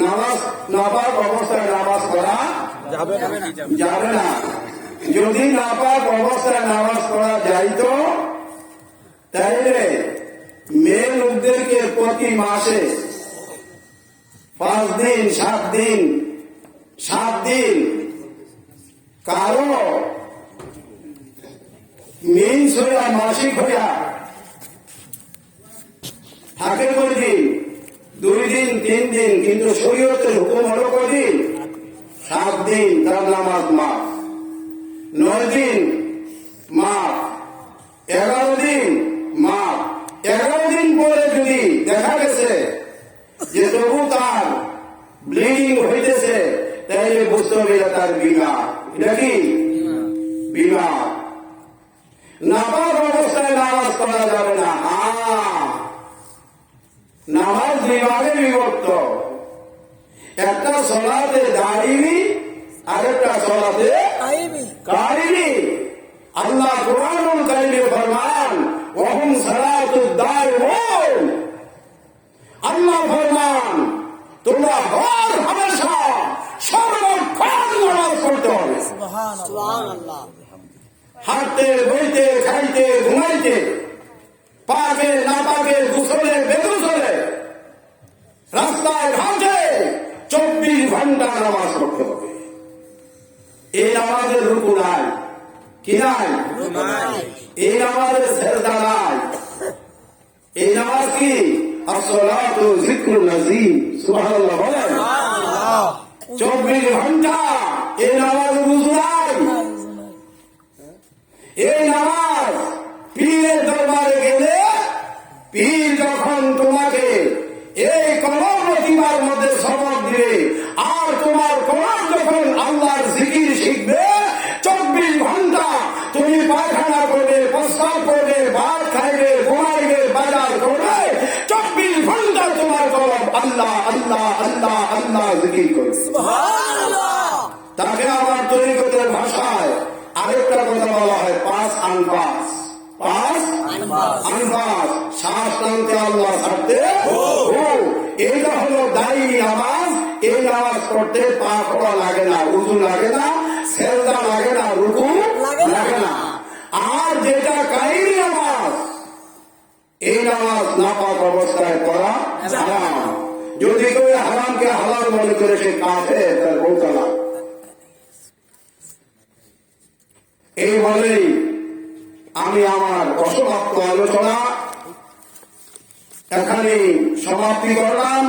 নামাজ নাপাক অবস্থায় নামাজ পড়া যাবে না। যদি নাপাক অবস্থায় নামাজ পড়া যাইত তাইলে মেয়ে লোকদেরকে প্রতি মাসে 5 দিন 7 দিন কারো মেইন্স হইয়া মাসিক হইয়া থাকে কয়দিন, 2 দিন 3 দিন, কিন্তু শরীয়তের হুকুম হলো কয়দিন? 7 দিন। তার নামাজ মাফ। 9 দিন মাফ, 11 দিন মাফ। 11 দিন পরে যদি দেখা গেছে যে তবু তার ব্লিডিং হইতেছে, তাইলে বুঝতে হবে তার বিমা। এটা কি বিমা? নাপাক অবস্থায় নামাজ পড়া যাবে না। নামাজ 2 ভাগে বিভক্ত। একটা সলাতে দাঁড়িয়ে, আরেকটা সলাতে কারিমি। আল্লাহ কুরআনুল কারীমে ফরমান, ওয়াহুম সালাতুদ দাইমুন। আল্লাহ ফরমান, তোমরা হর হামেশা সর্বক্ষণ নামাজ পড়তে হবে। সুবহানাল্লাহ। হাঁটতে, বইতে, খাইতে, ঘুমাইতে, পাকে না পাকে, গোসলে বেগুসলে, রাস্তায় ঘাটে 24 ঘন্টা নামাজ পড়তে হবে। এই নামাজের রুকু নাই, কি নাই? এই নামাজের সেজদা নাই। এই নামাজ কি? আসসালাতু যিকরুন নাযীম। সুবহানাল্লাহ বলেন। 24 ঘন্টা এই নামাজের রুজু নাই। এই নামাজ পীরের দরবারে গেলে পীর যখন তোমাকে এই কলম প্রতিমার মধ্যে সবক দিবে, আর তোমার কলম যখন আল্লাহর জিকির শিখবে, 24 ঘন্টা তুমি পায়খানা করবে, প্রস্রাব করবে, ভাত খাইবে, ঘুমাইবে, বাজার করবে, 24 ঘন্টা তোমার কলম আল্লাহ আল্লাহ আল্লাহ আল্লাহ জিকির করবে। সুবহানাল্লাহ। তাকে আমার তরিকতের ভাষায় আরেকটা কথা বলা হয়, 5 আনফাস। 5 আনফাস। শ্বাস টানতে আল্লাহ, ছাড়তে এইটা হলো দায়ী নামাজ। এই নামাজ পড়তে পা পড়া লাগে না, উযু লাগে না, সেজদা লাগে না, রুকু লাগে না। আর যেটা কায়রি নামাজ, এই নামাজ নাপাক অবস্থায় পড়া হারাম। যদি কেউ হারামকে হালাল মনে করে সে কাফের, তার বলতালা। এই বলেই আমি আমার অসমাপ্ত আলোচনা এখানে সমাপ্তি করলাম।